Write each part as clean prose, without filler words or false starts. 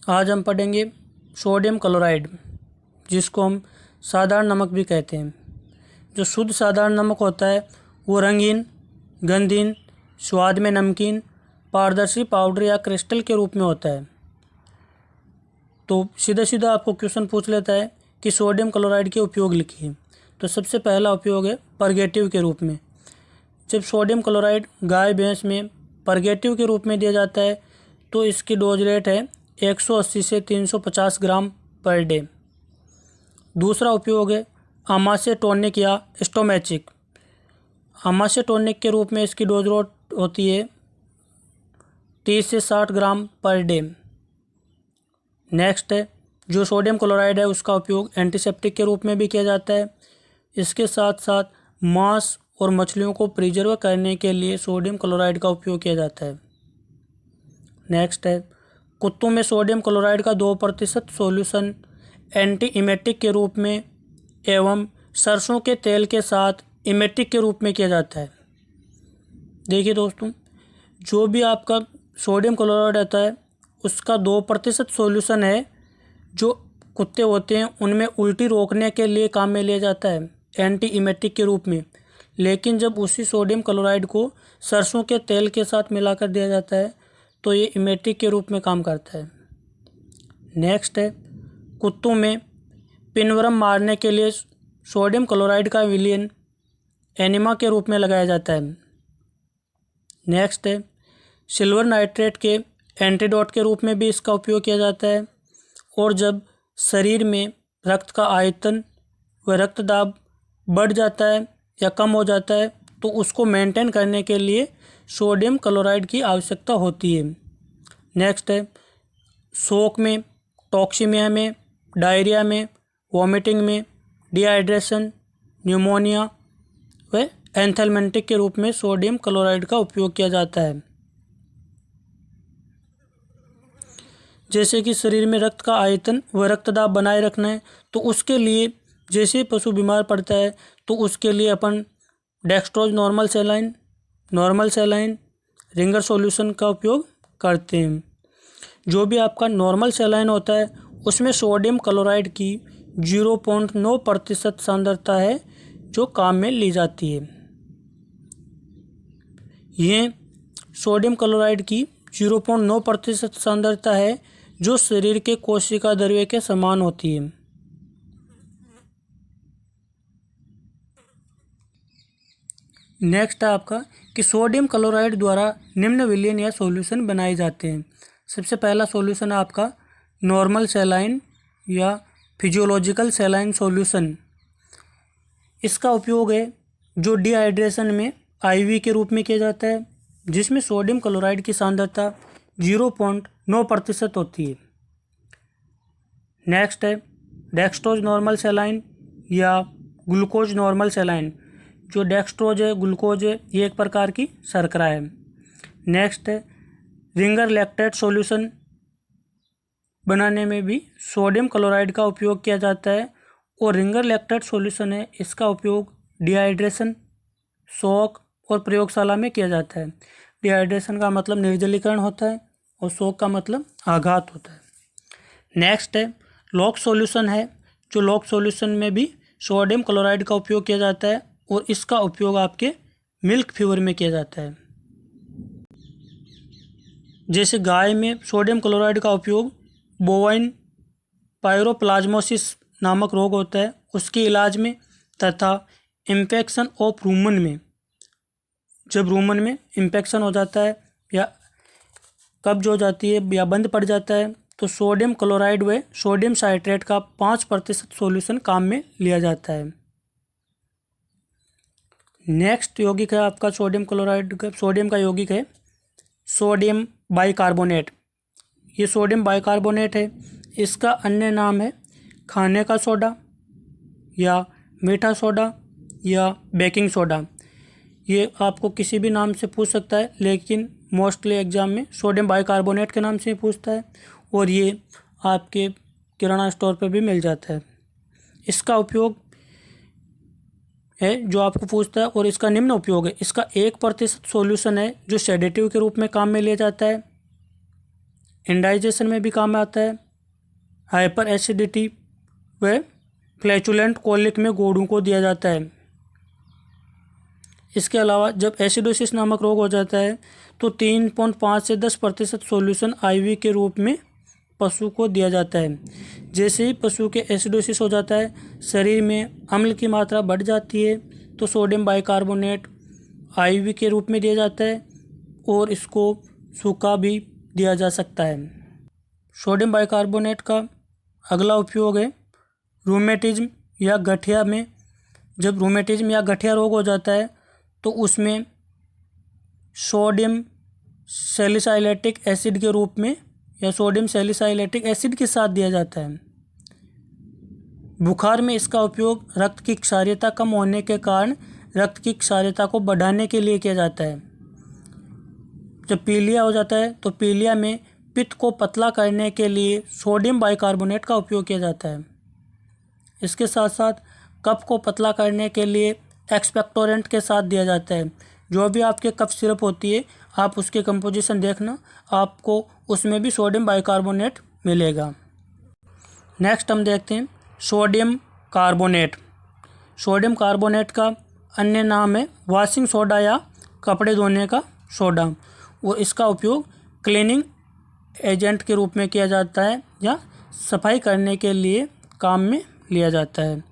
आज हम पढ़ेंगे सोडियम क्लोराइड, जिसको हम साधारण नमक भी कहते हैं। जो शुद्ध साधारण नमक होता है वो रंगीन, गंधहीन, स्वाद में नमकीन, पारदर्शी पाउडर या क्रिस्टल के रूप में होता है। तो सीधा सीधा आपको क्वेश्चन पूछ लेता है कि सोडियम क्लोराइड के उपयोग लिखिए। तो सबसे पहला उपयोग है परगेटिव के रूप में। जब सोडियम क्लोराइड गाय भैंस में परगेटिव के रूप में दिया जाता है तो इसकी डोज रेट है 180 से 350 ग्राम पर डे। दूसरा उपयोग है आमाशय टॉनिक या स्टोमैचिक। आमाशय टॉनिक के रूप में इसकी डोज रेट होती है 30 से 60 ग्राम पर डे। नेक्स्ट है जो सोडियम क्लोराइड है उसका उपयोग एंटीसेप्टिक के रूप में भी किया जाता है। इसके साथ साथ मांस और मछलियों को प्रिजर्व करने के लिए सोडियम क्लोराइड का उपयोग किया जाता है। नेक्स्ट है कुत्तों में सोडियम क्लोराइड का 2% सॉल्यूशन एंटी इमेटिक के रूप में एवं सरसों के तेल के साथ इमेटिक के रूप में किया जाता है। देखिए दोस्तों, जो भी आपका सोडियम क्लोराइड आता है उसका 2% सॉल्यूशन है जो कुत्ते होते हैं उनमें उल्टी रोकने के लिए काम में लिया जाता है एंटी इमेटिक के रूप में। लेकिन जब उसी सोडियम क्लोराइड को सरसों के तेल के साथ मिलाकर दिया जाता है तो ये इमेटिक के रूप में काम करता है। नेक्स्ट है कुत्तों में पिनवर्म मारने के लिए सोडियम क्लोराइड का विलयन एनिमा के रूप में लगाया जाता है। नेक्स्ट है सिल्वर नाइट्रेट के एंटीडोट के रूप में भी इसका उपयोग किया जाता है। और जब शरीर में रक्त का आयतन व रक्तदाब बढ़ जाता है या कम हो जाता है तो उसको मेंटेन करने के लिए सोडियम क्लोराइड की आवश्यकता होती है। नेक्स्ट है शोक में, टॉक्सीमिया में, डायरिया में, वॉमिटिंग में, डिहाइड्रेशन, न्यूमोनिया व एंथेलमेंटिक के रूप में सोडियम क्लोराइड का उपयोग किया जाता है। जैसे कि शरीर में रक्त का आयतन व रक्तदाब बनाए रखना है तो उसके लिए जैसे पशु बीमार पड़ता है तो उसके लिए अपन dextrose normal saline, Ringer solution का उपयोग करते हैं। जो भी आपका नॉर्मल सैलाइन होता है उसमें सोडियम क्लोराइड की 0.9% सांद्रता है जो काम में ली जाती है। ये सोडियम क्लोराइड की 0.9% सांद्रता है जो शरीर के कोशिका द्रव्य के समान होती है। नेक्स्ट है आपका कि सोडियम क्लोराइड द्वारा निम्न विलयन या सॉल्यूशन बनाए जाते हैं। सबसे पहला सॉल्यूशन है आपका नॉर्मल सैलाइन या फिजियोलॉजिकल सैलाइन सॉल्यूशन। इसका उपयोग है जो डिहाइड्रेशन में आईवी के रूप में किया जाता है जिसमें सोडियम क्लोराइड की सांद्रता 0.9% होती है। नेक्स्ट है डेक्स्ट्रोज नॉर्मल सैलाइन या ग्लूकोज नॉर्मल सैलाइन। जो डेक्स्ट्रोज है, ग्लूकोज है, ये एक प्रकार की शर्करा है। नेक्स्ट है रिंगर लैक्टेट सॉल्यूशन बनाने में भी सोडियम क्लोराइड का उपयोग किया जाता है। और रिंगर लैक्टेट सॉल्यूशन है इसका उपयोग डिहाइड्रेशन, शोक और प्रयोगशाला में किया जाता है। डिहाइड्रेशन का मतलब निर्जलीकरण होता है और शोक का मतलब आघात होता है। नेक्स्ट है लॉक सॉल्यूशन है। जो लॉक सॉल्यूशन में भी सोडियम क्लोराइड का उपयोग किया जाता है और इसका उपयोग आपके मिल्क फीवर में किया जाता है। जैसे गाय में सोडियम क्लोराइड का उपयोग बोवाइन पायरोप्लाज्मोसिस नामक रोग होता है उसके इलाज में तथा इन्फेक्शन ऑफ रूमन में, जब रूमन में इन्फेक्शन हो जाता है या कब्ज हो जाती है या बंद पड़ जाता है तो सोडियम क्लोराइड व सोडियम साइट्रेट का 5% सॉल्यूशन काम में लिया जाता है। नेक्स्ट यौगिक है आपका सोडियम क्लोराइड का, सोडियम का यौगिक है सोडियम बाइकार्बोनेट। ये सोडियम बाइकार्बोनेट है, इसका अन्य नाम है खाने का सोडा या मीठा सोडा या बेकिंग सोडा। ये आपको किसी भी नाम से पूछ सकता है लेकिन मोस्टली एग्जाम में सोडियम बाइकार्बोनेट के नाम से ही पूछता है और ये आपके किराना स्टोर पर भी मिल जाता है। इसका उपयोग है जो आपको पूछता है और इसका निम्न उपयोग है। इसका 1% सॉल्यूशन है जो सेडेटिव के रूप में काम में लिया जाता है। इंडाइजेशन में भी काम आता है। हाइपर एसिडिटी व फ्लैचुलेंट कोलिक में घोड़ों को दिया जाता है। इसके अलावा जब एसिडोसिस नामक रोग हो जाता है तो 3.5 से 10% सॉल्यूशन IV के रूप में पशु को दिया जाता है। जैसे ही पशु के एसिडोसिस हो जाता है, शरीर में अम्ल की मात्रा बढ़ जाती है, तो सोडियम बाइकार्बोनेट IV के रूप में दिया जाता है और इसको सूखा भी दिया जा सकता है। सोडियम बाइकार्बोनेट का अगला उपयोग है रूमेटिज्म या गठिया में। जब रूमेटिज्म या गठिया रोग हो जाता है तो उसमें सोडियम सैलिसाइलेटिक एसिड के रूप में या सोडियम सैलिसाइलेटिक एसिड के साथ दिया जाता है। बुखार में इसका उपयोग रक्त की क्षारीयता कम होने के कारण रक्त की क्षारीयता को बढ़ाने के लिए किया जाता है। जब पीलिया हो जाता है तो पीलिया में पित्त को पतला करने के लिए सोडियम बाइकार्बोनेट का उपयोग किया जाता है। इसके साथ साथ कफ को पतला करने के लिए एक्सपेक्टोरेंट के साथ दिया जाता है। जो भी आपके कफ सिरप होती है, आप उसके कंपोजिशन देखना, आपको उसमें भी सोडियम बाइकार्बोनेट मिलेगा। नेक्स्ट हम देखते हैं सोडियम कार्बोनेट। सोडियम कार्बोनेट का अन्य नाम है वॉशिंग सोडा या कपड़े धोने का सोडा, और इसका उपयोग क्लीनिंग एजेंट के रूप में किया जाता है या सफाई करने के लिए काम में लिया जाता है।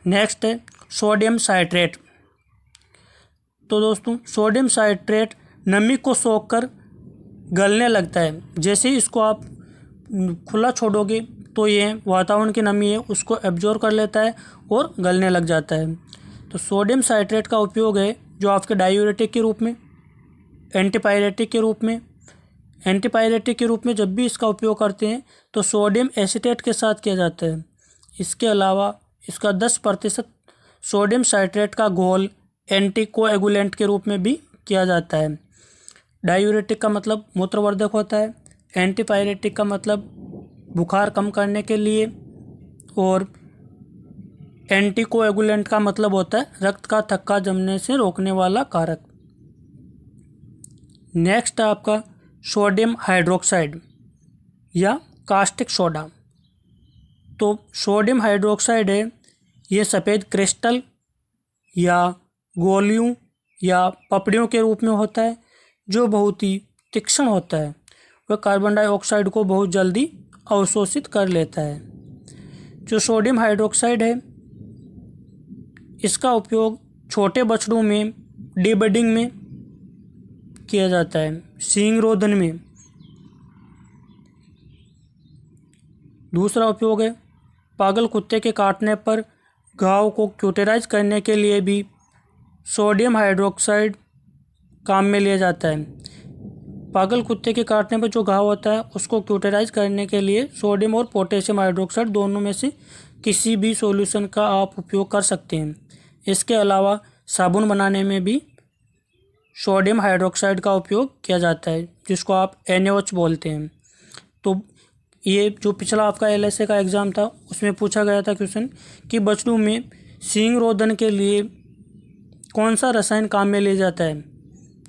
नेक्स्ट है सोडियम साइट्रेट। तो दोस्तों, सोडियम साइट्रेट नमी को सोखकर गलने लगता है। जैसे ही इसको आप खुला छोड़ोगे तो ये वातावरण की नमी है उसको एब्जॉर्ब कर लेता है और गलने लग जाता है। तो सोडियम साइट्रेट का उपयोग है जो आपके डायूरेटिक के रूप में, एंटीपायरेटिक के रूप में, एंटीपायरेटिक के रूप में जब भी इसका उपयोग करते हैं तो सोडियम एसीटेट के साथ किया जाता है। इसके अलावा इसका 10% सोडियम साइट्रेट का घोल एंटीकोएगुलेंट के रूप में भी किया जाता है। डायूरेटिक का मतलब मूत्रवर्धक होता है, एंटीपायरेटिक का मतलब बुखार कम करने के लिए, और एंटीकोएगुलेंट का मतलब होता है रक्त का थक्का जमने से रोकने वाला कारक। नेक्स्ट है आपका सोडियम हाइड्रोक्साइड या कास्टिक सोडा। तो सोडियम हाइड्रोक्साइड है, ये सफ़ेद क्रिस्टल या गोलियों या पपड़ियों के रूप में होता है जो बहुत ही तीक्ष्ण होता है। वह कार्बन डाइऑक्साइड को बहुत जल्दी अवशोषित कर लेता है। जो सोडियम हाइड्रोक्साइड है, इसका उपयोग छोटे बछड़ों में डीबडिंग में किया जाता है, सींग रोधन में। दूसरा उपयोग है पागल कुत्ते के काटने पर घाव को क्यूटेराइज करने के लिए भी सोडियम हाइड्रोक्साइड काम में लिया जाता है। पागल कुत्ते के काटने पर जो घाव होता है उसको क्यूटेराइज करने के लिए सोडियम और पोटेशियम हाइड्रोक्साइड दोनों में से किसी भी सॉल्यूशन का आप उपयोग कर सकते हैं। इसके अलावा साबुन बनाने में भी सोडियम हाइड्रोक्साइड का उपयोग किया जाता है जिसको आप NaOH बोलते हैं। तो ये जो पिछला आपका LSA का एग्ज़ाम था उसमें पूछा गया था क्वेश्चन कि बछड़ों में सींग रोधन के लिए कौन सा रसायन काम में लिया जाता है।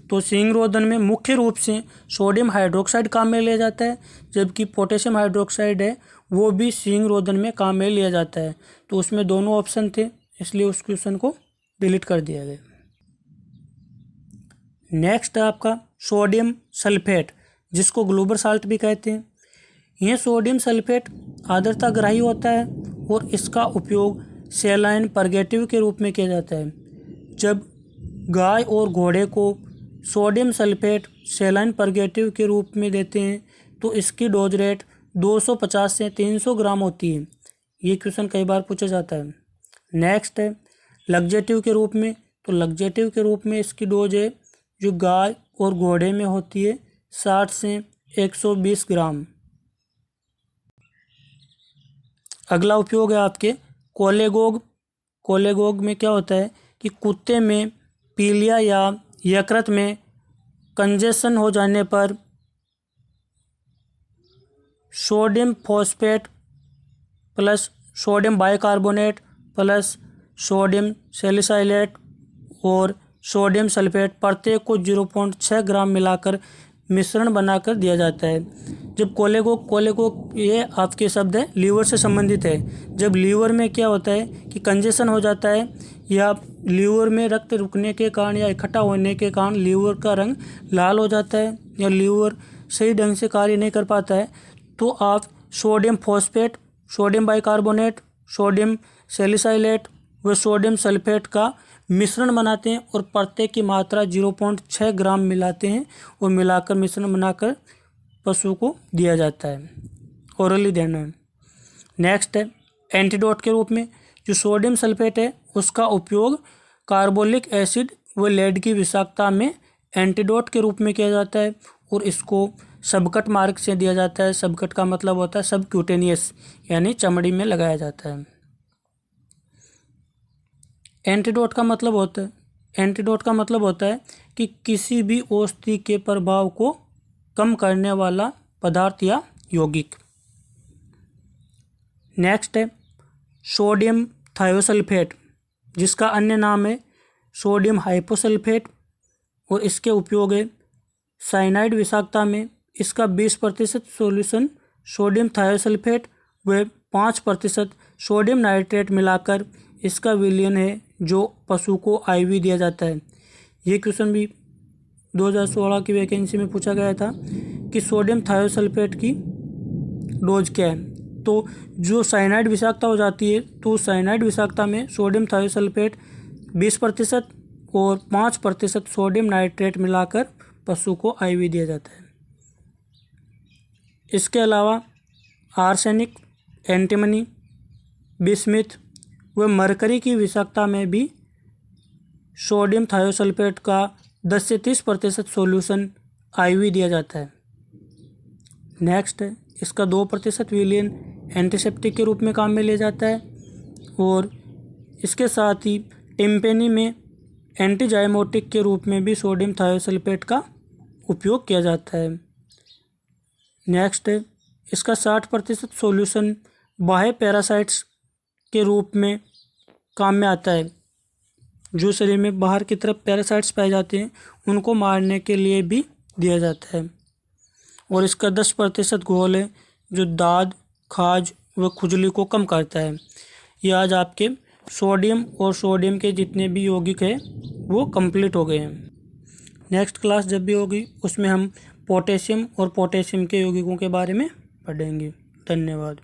तो सींग रोधन में मुख्य रूप से सोडियम हाइड्रोक्साइड काम में लिया जाता है, जबकि पोटेशियम हाइड्रोक्साइड है वो भी सींग रोधन में काम में लिया जाता है। तो उसमें दोनों ऑप्शन थे, इसलिए उस क्वेश्चन को डिलीट कर दिया गया। नेक्स्ट है आपका सोडियम सल्फेट, जिसको ग्लोबल साल्ट भी कहते हैं। यह सोडियम सल्फेट आर्द्रताग्राही होता है और इसका उपयोग सेलाइन परगेटिव के रूप में किया जाता है। जब गाय और घोड़े को सोडियम सल्फेट सेलाइन परगेटिव के रूप में देते हैं तो इसकी डोज रेट 250 से 300 ग्राम होती है। ये क्वेश्चन कई बार पूछा जाता है। नेक्स्ट है लग्जेटिव के रूप में। तो लग्जेटिव के रूप में इसकी डोज है जो गाय और घोड़े में होती है 60 से 120 ग्राम। अगला उपयोग है आपके कोलेगोग। कोलेगोग में क्या होता है कि कुत्ते में पीलिया या यकृत में कंजेशन हो जाने पर sodium phosphate plus sodium bicarbonate plus sodium salicylate और सोडियम सल्फेट प्रत्येक को 0.6 ग्राम मिलाकर मिश्रण बनाकर दिया जाता है। जब कोलेगो ये आपके शब्द है लीवर से संबंधित है। जब लीवर में क्या होता है कि कंजेशन हो जाता है या लीवर में रक्त रुकने के कारण या इकट्ठा होने के कारण लीवर का रंग लाल हो जाता है या लीवर सही ढंग से कार्य नहीं कर पाता है, तो आप sodium phosphate, sodium bicarbonate, sodium salicylate व सोडियम सल्फेट का मिश्रण बनाते हैं और प्रत्येक की मात्रा 0.6 ग्राम मिलाते हैं और मिलाकर मिश्रण बनाकर पशु को दिया जाता है, ओरली देना है। नेक्स्ट है एंटीडोट के रूप में जो सोडियम सल्फेट है उसका उपयोग कार्बोलिक एसिड व लेड की विषाक्तता में एंटीडोट के रूप में किया जाता है और इसको सबकट मार्ग से दिया जाता है। सबकट का मतलब होता है सबक्यूटेनियस, यानी चमड़ी में लगाया जाता है। एंटीडोट का मतलब होता है कि किसी भी औषधि के प्रभाव को कम करने वाला पदार्थ या यौगिक। नेक्स्ट है सोडियम थायोसल्फेट, जिसका अन्य नाम है सोडियम हाइपोसल्फेट और इसके उपयोग है साइनाइड विषाक्तता में। इसका 20% सॉल्यूशन सोडियम थायोसल्फेट व 5% सोडियम नाइट्रेट मिलाकर इसका विलयन है जो पशु को IV दिया जाता है। ये क्वेश्चन भी 2016 की वैकेंसी में पूछा गया था कि सोडियम थायोसल्फेट की डोज क्या है। तो जो साइनाइड विषाक्तता हो जाती है तो साइनाइड विषाक्तता में सोडियम थायोसल्फेट 20% और 5% सोडियम नाइट्रेट मिलाकर पशु को IV दिया जाता है। इसके अलावा आर्सेनिक, एंटीमनी, बिस्मिथ व मरकरी की विषाक्तता में भी सोडियम थायोसल्फेट का 10 से 30% सॉल्यूशन IV दिया जाता है। नेक्स्ट है इसका 2% विलयन एंटीसेप्टिक के रूप में काम में लिया जाता है और इसके साथ ही टिम्पेनी में एंटीजाइमोटिक के रूप में भी सोडियम थायोसल्फेट का उपयोग किया जाता है। नेक्स्ट है इसका 60% सॉल्यूशन बाह्य पैरासाइट्स के रूप में काम में आता है। जो शरीर में बाहर की तरफ पैरासाइट्स पाए जाते हैं उनको मारने के लिए भी दिया जाता है। और इसका 10% घोल है जो दाद, खाज व खुजली को कम करता है। ये आज आपके सोडियम और सोडियम के जितने भी यौगिक हैं वो कंप्लीट हो गए हैं। नेक्स्ट क्लास जब भी होगी उसमें हम पोटेशियम और पोटेशियम के यौगिकों के बारे में पढ़ेंगे। धन्यवाद।